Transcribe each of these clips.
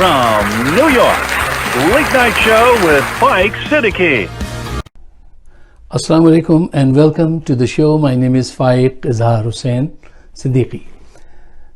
from New York, Late Night Show with Mike Siddiqui. Assalamu alaikum and welcome to the show. My name is Faiq Izhar Hussain Siddiqui.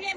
PM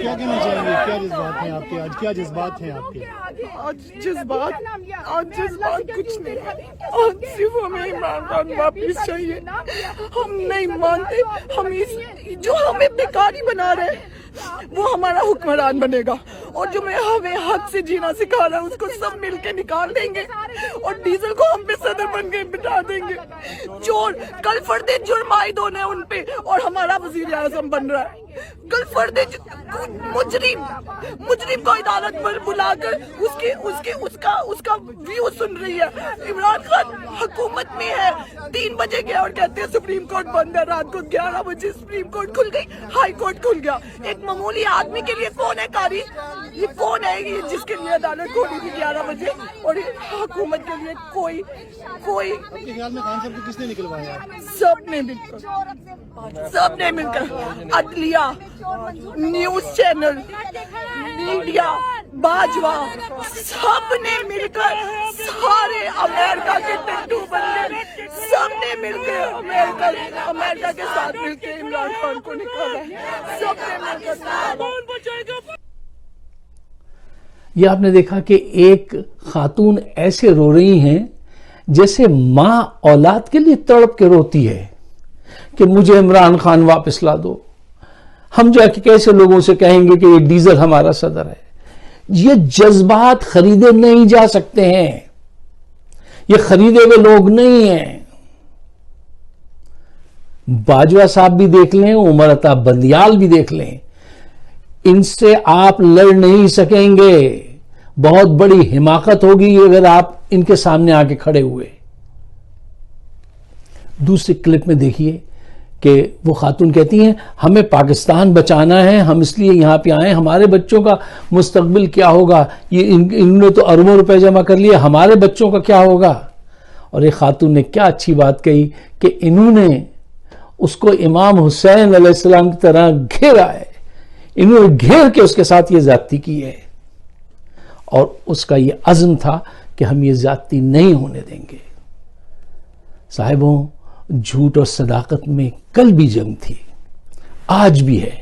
کیا کہنا چاہیں گے؟ کیا جذبات ہیں آپ کے آج؟ کیا جذبات ہیں آپ کے؟ آج جذبات کچھ نہیں، آج صرف ہمیں عمران خان واپس چاہیے. ہم نہیں مانتے جو ہمیں بیکاری بنا رہے ہیں وہ ہمارا حکمران بنے گا، اور جو ہمیں حق سے جینا سکھا رہا ہے اس کو سب مل کے نکال دیں گے، اور ڈیزل کو ہم پہ صدر بن کے بٹھا دیں گے. چور کل فرد جرم عائد ہونا ہے ان پہ، اور ہمارا وزیر اعظم بن رہا ہے. کل فرد مجرم کو عدالت پر بلا کر اس کا ویو سن رہی ہے. عمران خان حکومت میں ہے، 3 بجے گیا اور کہتے ہیں سپریم کورٹ بند ہے. رات کو 11 بجے سپریم کورٹ کھل گئی، ہائی کورٹ کھل گیا. ایک معمولی آدمی کے لیے کون ہے قاری؟ یہ کون ہے یہ جس کے لیے عدالت کھولی تھی 11 بجے، اور حکومت کے لیے کوئی آپ کے خیال میں خان صاحب کو کس نے نکلوایا؟ سب نے مل کر عدلیہ، نیوز چینل، میڈیا، باجوہ، سب نے مل کر، سارے امریکہ کے ٹٹو بندے سب نے مل کے امریکہ کے ساتھ مل کے عمران خان کو نکالا ہے. سب نے مل کر. یہ آپ نے دیکھا کہ ایک خاتون ایسے رو رہی ہیں جیسے ماں اولاد کے لیے تڑپ کے روتی ہے کہ مجھے عمران خان واپس لا دو. ہم جا کے کیسے لوگوں سے کہیں گے کہ یہ ڈیزل ہمارا صدر ہے؟ یہ جذبات خریدے نہیں جا سکتے ہیں، یہ خریدے ہوئے لوگ نہیں ہیں. باجوہ صاحب بھی دیکھ لیں، عمر عطا بندیال بھی دیکھ لیں، ان سے آپ لڑ نہیں سکیں گے. بہت بڑی حماقت ہوگی اگر آپ ان کے سامنے آ کے کھڑے ہوئے. دوسری کلپ میں دیکھیے کہ وہ خاتون کہتی ہیں ہمیں پاکستان بچانا ہے، ہم اس لیے یہاں پہ آئے، ہمارے بچوں کا مستقبل کیا ہوگا؟ یہ انہوں نے تو اربوں روپے جمع کر لیے، ہمارے بچوں کا کیا ہوگا؟ اور ایک خاتون نے کیا اچھی بات کہی کہ انہوں نے اس کو امام حسین علیہ السلام کی طرح گھیرا ہے، انہوں نے گھیر کے اس کے ساتھ یہ زیادتی کی ہے، اور اس کا یہ عزم تھا کہ ہم یہ زیادتی نہیں ہونے دیں گے. صاحبوں، جھوٹ اور صداقت میں کل بھی جنگ تھی، آج بھی ہے.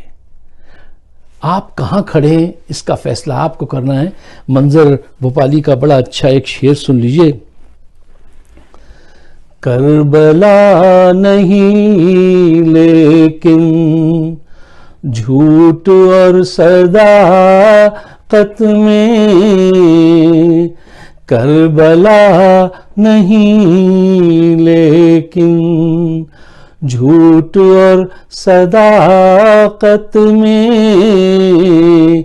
آپ کہاں کھڑے ہیں اس کا فیصلہ آپ کو کرنا ہے. منظر بھوپالی کا بڑا اچھا ایک شعر سن لیجئے. کربلا نہیں لیکن جھوٹ اور صداقت میں، کربلا نہیں لیکن جھوٹ اور صداقت میں،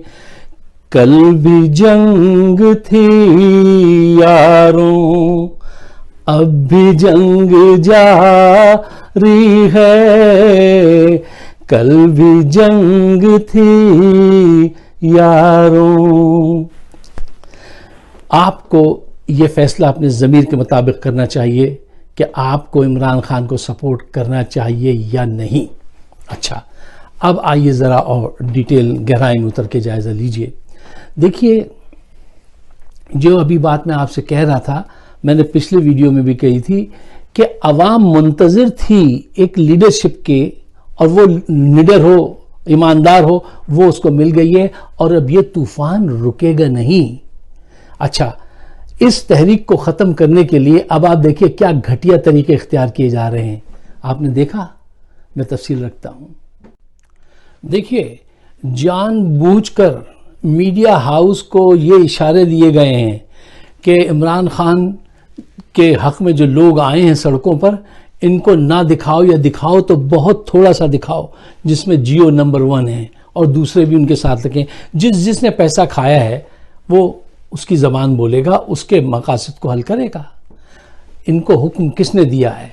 کل بھی جنگ تھی یاروں اب بھی جنگ جاری ہے، کل بھی جنگ تھی یاروں. آپ کو یہ فیصلہ اپنے ضمیر کے مطابق کرنا چاہیے کہ آپ کو عمران خان کو سپورٹ کرنا چاہیے یا نہیں. اچھا، اب آئیے ذرا اور ڈیٹیل گہرائی میں اتر کے جائزہ لیجئے. دیکھیے، جو ابھی بات میں آپ سے کہہ رہا تھا، میں نے پچھلے ویڈیو میں بھی کہی تھی کہ عوام منتظر تھی ایک لیڈرشپ کے، اور وہ لیڈر ہو، ایماندار ہو، وہ اس کو مل گئی ہے، اور اب یہ طوفان رکے گا نہیں. اچھا، اس تحریک کو ختم کرنے کے لیے اب آپ دیکھیے کیا گھٹیا طریقے اختیار کیے جا رہے ہیں. آپ نے دیکھا؟ میں تفصیل رکھتا ہوں. دیکھیے، جان بوجھ کر میڈیا ہاؤس کو یہ اشارے دیے گئے ہیں کہ عمران خان کے حق میں جو لوگ آئے ہیں سڑکوں پر، ان کو نہ دکھاؤ، یا دکھاؤ تو بہت تھوڑا سا دکھاؤ جس میں جیو نمبر 1 ہے، اور دوسرے بھی ان کے ساتھ لگیں. جس نے پیسہ کھایا ہے وہ اس کی زبان بولے گا، اس کے مقاصد کو حل کرے گا. ان کو حکم کس نے دیا ہے؟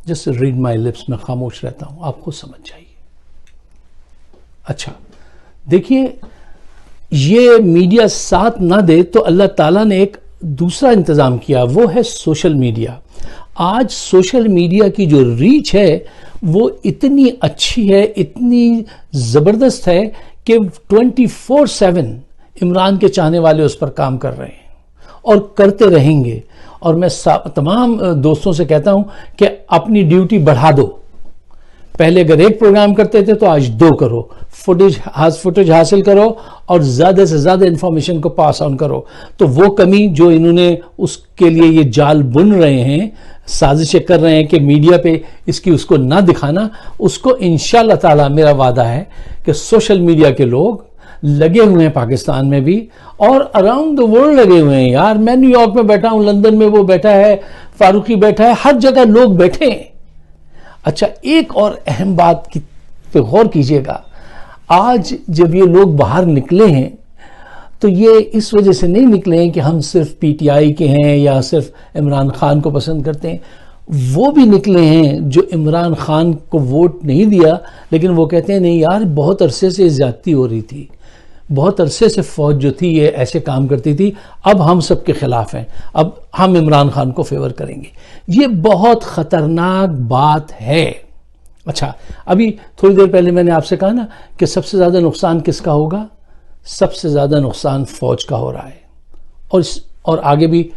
جسٹ ریڈ مائی لپس، میں خاموش رہتا ہوں، آپ خود سمجھ جائیے. اچھا دیکھیے، یہ میڈیا ساتھ نہ دے تو اللہ تعالیٰ نے ایک دوسرا انتظام کیا، وہ ہے سوشل میڈیا. آج سوشل میڈیا کی جو ریچ ہے وہ اتنی اچھی ہے، اتنی زبردست ہے کہ 24/7 عمران کے چاہنے والے اس پر کام کر رہے ہیں اور کرتے رہیں گے. اور میں تمام دوستوں سے کہتا ہوں کہ اپنی ڈیوٹی بڑھا دو. پہلے اگر ایک پروگرام کرتے تھے تو آج 2 کرو، فوٹیج حاصل کرو اور زیادہ سے زیادہ انفارمیشن کو پاس آن کرو. تو وہ کمی جو انہوں نے اس کے لیے یہ جال بن رہے ہیں، سازشیں کر رہے ہیں کہ میڈیا پہ اس کی اس کو نہ دکھانا، اس کو انشاءاللہ تعالی میرا وعدہ ہے کہ سوشل میڈیا کے لوگ لگے ہوئے ہیں پاکستان میں بھی اور اراؤنڈ دا ورلڈ لگے ہوئے ہیں. یار میں نیو یارک میں بیٹھا ہوں، لندن میں وہ بیٹھا ہے، فاروقی بیٹھا ہے، ہر جگہ لوگ بیٹھے ہیں. اچھا ایک اور اہم بات پہ غور کیجئے گا، آج جب یہ لوگ باہر نکلے ہیں تو یہ اس وجہ سے نہیں نکلے ہیں کہ ہم صرف پی ٹی آئی کے ہیں یا صرف عمران خان کو پسند کرتے ہیں. وہ بھی نکلے ہیں جو عمران خان کو ووٹ نہیں دیا لیکن وہ کہتے ہیں نہیں یار بہت عرصے سے زیادتی ہو رہی تھی، بہت عرصے سے فوج جو تھی یہ ایسے کام کرتی تھی، اب ہم سب کے خلاف ہیں، اب ہم عمران خان کو فیور کریں گے. یہ بہت خطرناک بات ہے. اچھا ابھی تھوڑی دیر پہلے میں نے آپ سے کہا نا کہ سب سے زیادہ نقصان کس کا ہوگا؟ سب سے زیادہ نقصان فوج کا ہو رہا ہے اور آگے بھی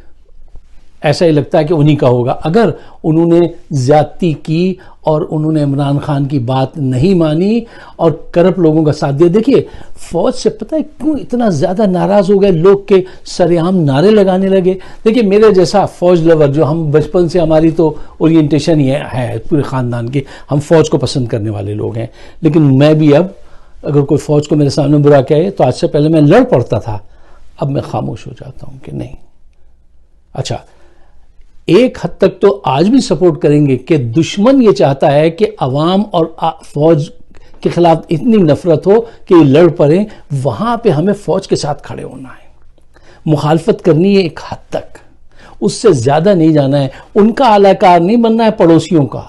ایسا ہی لگتا ہے کہ انہی کا ہوگا. اگر انہوں نے زیادتی کی اور انہوں نے عمران خان کی بات نہیں مانی اور کرپٹ لوگوں کا ساتھ دیا. دیکھیے فوج سے پتہ ہے کیوں اتنا زیادہ ناراض ہو گئے لوگ کہ سرعام نعرے لگانے لگے. دیکھیے میرے جیسا فوج لور جو ہم بچپن سے ہماری تو اورینٹیشن یہ ہے پورے خاندان کی، ہم فوج کو پسند کرنے والے لوگ ہیں، لیکن میں بھی اب اگر کوئی فوج کو میرے سامنے برا کہے تو آج سے پہلے میں لڑ پڑتا تھا، اب میں خاموش ہو جاتا ہوں کہ نہیں. اچھا ایک حد تک تو آج بھی سپورٹ کریں گے کہ دشمن یہ چاہتا ہے کہ عوام اور فوج کے خلاف اتنی نفرت ہو کہ یہ لڑ پڑیں. وہاں پہ ہمیں فوج کے ساتھ کھڑے ہونا ہے، مخالفت کرنی ہے ایک حد تک، اس سے زیادہ نہیں جانا ہے. ان کا اعلی کار نہیں بننا ہے پڑوسیوں کا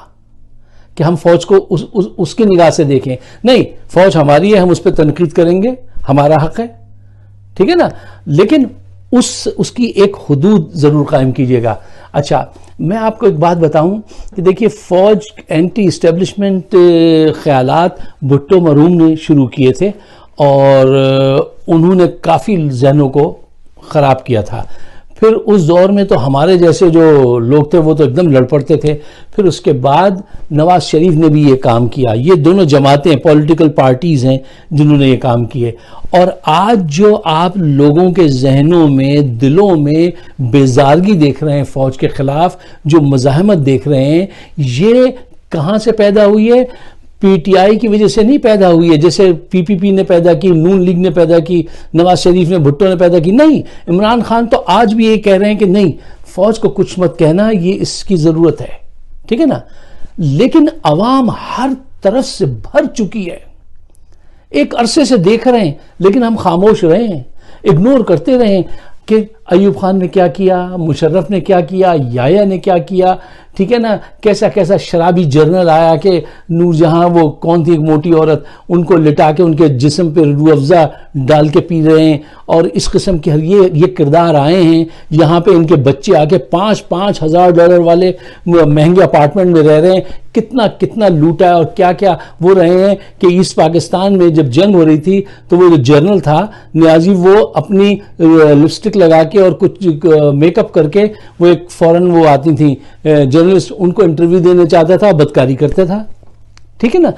کہ ہم فوج کو اس کی نگاہ سے دیکھیں. نہیں، فوج ہماری ہے، ہم اس پہ تنقید کریں گے، ہمارا حق ہے، ٹھیک ہے نا، لیکن اس کی ایک حدود ضرور قائم کیجئے گا. اچھا میں آپ کو ایک بات بتاؤں کہ دیکھیے فوج اینٹی اسٹیبلشمنٹ خیالات بھٹو مرحوم نے شروع کیے تھے اور انہوں نے کافی ذہنوں کو خراب کیا تھا. پھر اس دور میں تو ہمارے جیسے جو لوگ تھے وہ تو ایک دم لڑ پڑتے تھے. پھر اس کے بعد نواز شریف نے بھی یہ کام کیا. یہ دونوں جماعتیں پولیٹیکل پارٹیز ہیں جنہوں نے یہ کام کیے. اور آج جو آپ لوگوں کے ذہنوں میں دلوں میں بیزارگی دیکھ رہے ہیں فوج کے خلاف، جو مزاحمت دیکھ رہے ہیں، یہ کہاں سے پیدا ہوئی ہے؟ پی ٹی آئی کی وجہ سے نہیں پیدا ہوئی ہے جیسے پی پی پی نے پیدا کی، نون لیگ نے پیدا کی، نواز شریف نے، بھٹو نے پیدا کی. نہیں، عمران خان تو آج بھی یہ کہہ رہے ہیں کہ نہیں فوج کو کچھ مت کہنا، یہ اس کی ضرورت ہے، ٹھیک ہے نا. لیکن عوام ہر طرف سے بھر چکی ہے، ایک عرصے سے دیکھ رہے ہیں لیکن ہم خاموش رہے ہیں، اگنور کرتے رہے ہیں کہ ایوب خان نے کیا کیا، مشرف نے کیا کیا، یایا نے کیا کیا، ٹھیک ہے نا. کیسا کیسا شرابی جرنل آیا کہ نور جہاں وہ کون تھی ایک موٹی عورت، ان کو لٹا کے ان کے جسم پہ روح افزا ڈال کے پی رہے ہیں، اور اس قسم کے یہ کردار آئے ہیں. یہاں پہ ان کے بچے آ کے $5,000 والے مہنگے اپارٹمنٹ میں رہ رہے ہیں. کتنا لوٹا ہے اور کیا کیا وہ رہے ہیں کہ ایسٹ پاکستان میں جب جنگ ہو رہی تھی تو وہ جو جرنل تھا نیازی، وہ اپنی لپسٹک لگا کے اور کچھ میک اپ کر کے، وہ ایک فوراً وہ آتی تھیں جرنلسٹ، ان کو انٹرویو دینے چاہتا تھا، بدکاری کرتا تھا، ٹھیک ہے نا.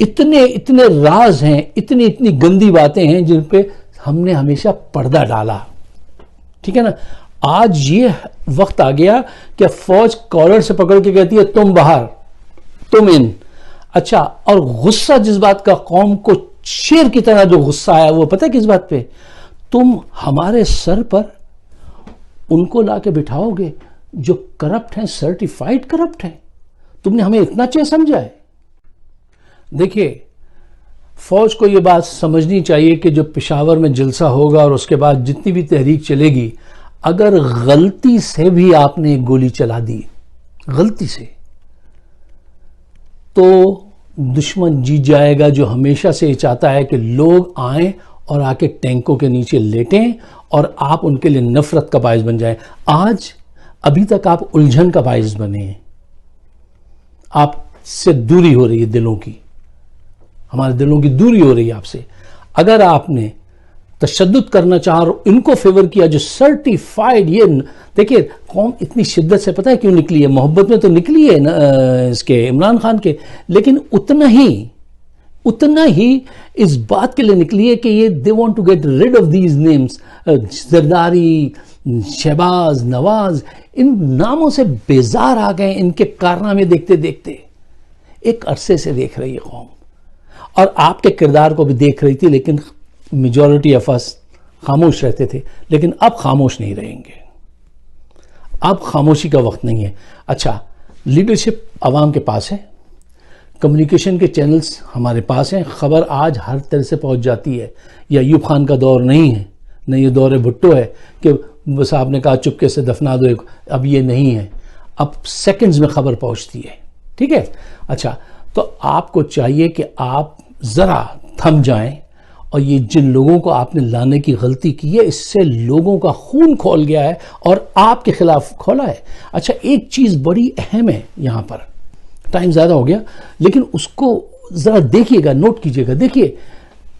اتنے راز ہیں، اتنی گندی باتیں ہیں جن پہ ہم نے ہمیشہ پردہ ڈالا، ٹھیک ہے نا. آج یہ وقت آ گیا کہ فوج کالر سے پکڑ کے کہتی ہے تم باہر، تم ان. اچھا اور غصہ جس بات کا قوم کو شیر کی طرح جو غصہ آیا وہ پتہ ہے کس بات پہ؟ تم ہمارے سر پر ان کو لا کے بٹھاؤ گے جو کرپٹ ہیں، سرٹیفائیڈ کرپٹ ہیں. تم نے ہمیں اتنا چیز سمجھا ہے. دیکھیے فوج کو یہ بات سمجھنی چاہیے کہ جو پشاور میں جلسہ ہوگا اور اس کے بعد جتنی بھی تحریک چلے گی، اگر غلطی سے بھی آپ نے گولی چلا دی، غلطی سے، تو دشمن جیت جائے گا جو ہمیشہ سے یہ چاہتا ہے کہ لوگ آئیں اور آ کے ٹینکوں کے نیچے لیٹیں اور آپ ان کے لیے نفرت کا باعث بن جائیں. آج ابھی تک آپ الجھن کا باعث بنے ہیں، آپ سے دوری ہو رہی ہے دلوں کی، ہمارے دلوں کی دوری ہو رہی ہے آپ سے. اگر آپ نے تشدد کرنا چاہا اور ان کو فیور کیا جو سرٹیفائڈ. یہ دیکھیے قوم اتنی شدت سے پتہ ہے کیوں نکلی ہے؟ محبت میں تو نکلی ہے اس کے عمران خان کے، لیکن اتنا ہی اس بات کے لیے نکلی ہے کہ یہ they want to get rid of these names. Zardari, Shehbaz, Nawaz, ان ناموں سے بیزار آ گئے ان کے کارنامے دیکھتے دیکھتے. ایک عرصے سے دیکھ رہی ہے قوم، اور آپ کے کردار کو بھی دیکھ رہی تھی، لیکن میجورٹی آف اس خاموش رہتے تھے. لیکن اب خاموش نہیں رہیں گے، اب خاموشی کا وقت نہیں ہے. اچھا، لیڈرشپ عوام کے پاس ہے، کمیونیکیشن کے چینلز ہمارے پاس ہیں، خبر آج ہر طرح سے پہنچ جاتی ہے. یہ ایوب خان کا دور نہیں ہے، نہ یہ دور بھٹو ہے کہ بس آپ نے کہا چپکے سے دفنا دو. اب یہ نہیں ہے، اب سیکنڈز میں خبر پہنچتی ہے. ٹھیک ہے؟ اچھا، تو آپ کو چاہیے کہ آپ ذرا تھم جائیں، اور یہ جن لوگوں کو آپ نے لانے کی غلطی کی ہے، اس سے لوگوں کا خون کھول گیا ہے اور آپ کے خلاف کھولا ہے. اچھا، ایک چیز بڑی اہم ہے یہاں پر، ٹائم زیادہ ہو گیا لیکن اس کو ذرا دیکھیے گا، نوٹ کیجیے گا. دیکھیے،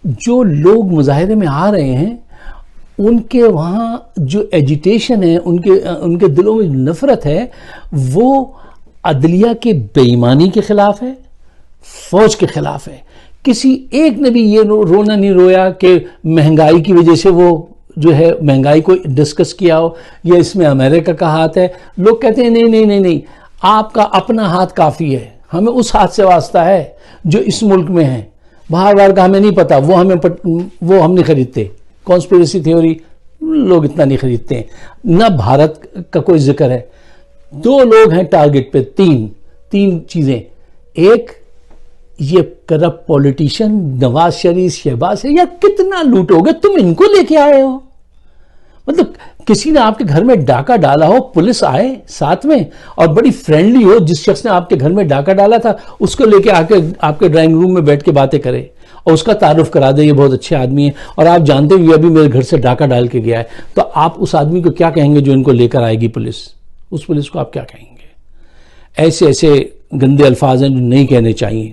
جو لوگ مظاہرے میں آ رہے ہیں ان کے وہاں جو ایجیٹیشن ہے، ان کے دلوں میں نفرت ہے، وہ عدلیہ کے بے ایمانی کے خلاف ہے، فوج کے خلاف ہے. کسی ایک نے بھی یہ رونا نہیں رویا کہ مہنگائی کی وجہ سے وہ جو ہے مہنگائی کو ڈسکس کیا ہو یا اس میں امریکہ کا ہاتھ ہے. لوگ کہتے ہیں نہیں، آپ کا اپنا ہاتھ کافی ہے، ہمیں اس ہاتھ سے واسطہ ہے جو اس ملک میں ہے، باہر کا ہمیں نہیں پتا، وہ ہم نہیں خریدتے. کانسپیریسی تھیوری لوگ اتنا نہیں خریدتے ہیں. نہ بھارت کا کوئی ذکر ہے. 2 لوگ ہیں ٹارگٹ پہ، تین چیزیں. ایک، یہ کرپٹ پولیٹیشین نواز شریف، شہباز ہے. یا کتنا لوٹو گے تم، ان کو لے کے آئے ہو. مطلب کسی نے آپ کے گھر میں ڈاکہ ڈالا ہو، پولیس آئے ساتھ میں اور بڑی فرینڈلی ہو، جس شخص نے آپ کے گھر میں ڈاکہ ڈالا تھا اس کو لے کے آپ کے ڈرائنگ روم میں بیٹھ کے باتیں کرے اور اس کا تعارف کرا دے، یہ بہت اچھے آدمی ہیں، اور آپ جانتے ہیں یہ ابھی میرے گھر سے ڈاکہ ڈال کے گیا ہے. تو آپ اس آدمی کو کیا کہیں گے جو ان کو لے کر آئے گی پولیس؟ اس پولیس کو آپ کیا کہیں گے؟ ایسے گندے الفاظ ہیں جو نہیں کہنے چاہیے.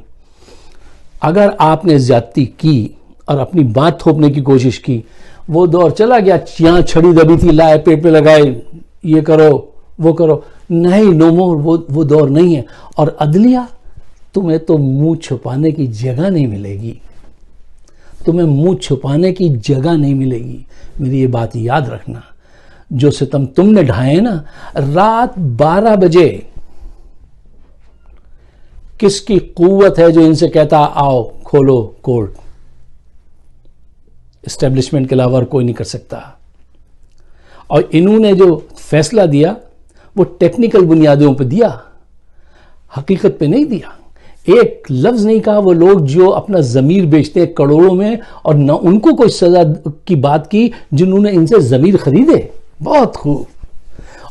اگر آپ نے زیادتی کی اور اپنی بات تھوپنے کی کوشش کی، وہ دور چلا گیا. یہاں چھڑی دبی تھی، لائے پیٹ پہ لگائے، یہ کرو وہ کرو. نہیں، نو مور، وہ دور نہیں ہے. اور عدلیہ، تمہیں تو منہ چھپانے کی جگہ نہیں ملے گی، تمہیں منہ چھپانے کی جگہ نہیں ملے گی. میری یہ بات یاد رکھنا. جو ستم تم نے ڈھائے نا، رات 12 بجے کس کی قوت ہے جو ان سے کہتا آؤ کھولو کورٹ؟ اسٹیبلشمنٹ کے علاوہ کوئی نہیں کر سکتا. اور انہوں نے جو فیصلہ دیا وہ ٹیکنیکل بنیادوں پہ دیا، حقیقت پہ نہیں دیا. ایک لفظ نہیں کہا وہ لوگ جو اپنا ضمیر بیچتے ہیں کروڑوں میں، اور نہ ان کو کوئی سزا کی بات کی جنہوں نے ان سے ضمیر خریدے. بہت خوب.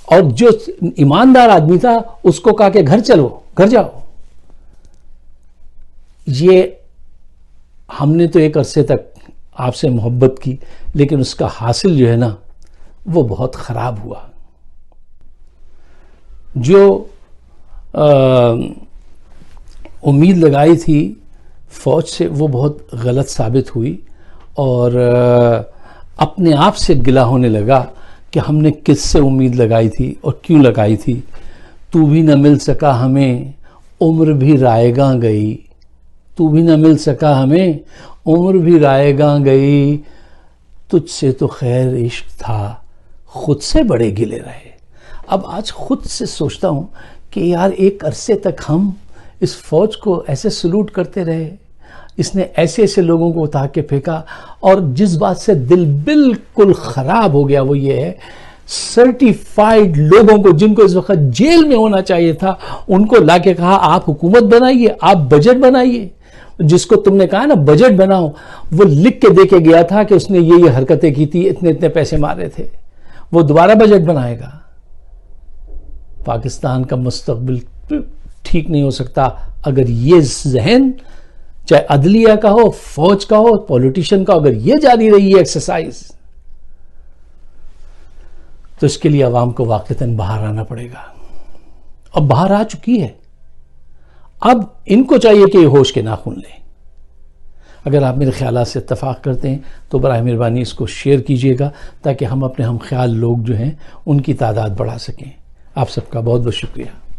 اور جو ایماندار آدمی تھا اس کو کہا کہ گھر جاؤ. یہ ہم نے تو ایک عرصے تک آپ سے محبت کی، لیکن اس کا حاصل جو ہے نا وہ بہت خراب ہوا. جو امید لگائی تھی فوج سے وہ بہت غلط ثابت ہوئی، اور اپنے آپ سے گلہ ہونے لگا کہ ہم نے کس سے امید لگائی تھی اور کیوں لگائی تھی. تو بھی نہ مل سکا ہمیں، عمر بھی رائے گاں گئی. تو بھی نہ مل سکا ہمیں، عمر بھی رائے گاں گئی. تجھ سے تو خیر عشق تھا، خود سے بڑے گلے رہے. اب آج خود سے سوچتا ہوں کہ یار ایک عرصے تک ہم اس فوج کو ایسے سلوٹ کرتے رہے، اس نے ایسے لوگوں کو اٹھا کے پھینکا. اور جس بات سے دل بالکل خراب ہو گیا وہ یہ ہے، سرٹیفائیڈ لوگوں کو جن کو اس وقت جیل میں ہونا چاہیے تھا ان کو لا کے کہا آپ حکومت بنائیے، آپ بجٹ بنائیے. جس کو تم نے کہا نا بجٹ بناؤ، وہ لکھ کے دے کے گیا تھا کہ اس نے یہ حرکتیں کی تھی، اتنے پیسے مارے تھے. وہ دوبارہ بجٹ بنائے گا. پاکستان کا مستقبل ٹھیک نہیں ہو سکتا اگر یہ ذہن، چاہے عدلیہ کا ہو، فوج کا ہو، پولیٹیشین کا، اگر یہ جاری رہی ہے ایکسرسائز، تو اس کے لیے عوام کو واقعتاً باہر آنا پڑے گا. اب باہر آ چکی ہے. اب ان کو چاہیے کہ یہ ہوش کے ناخن لیں. اگر آپ میرے خیالات سے اتفاق کرتے ہیں تو براہ مہربانی اس کو شیئر کیجیے گا تاکہ ہم اپنے ہم خیال لوگ جو ہیں ان کی تعداد بڑھا سکیں. آپ سب کا بہت بہت شکریہ.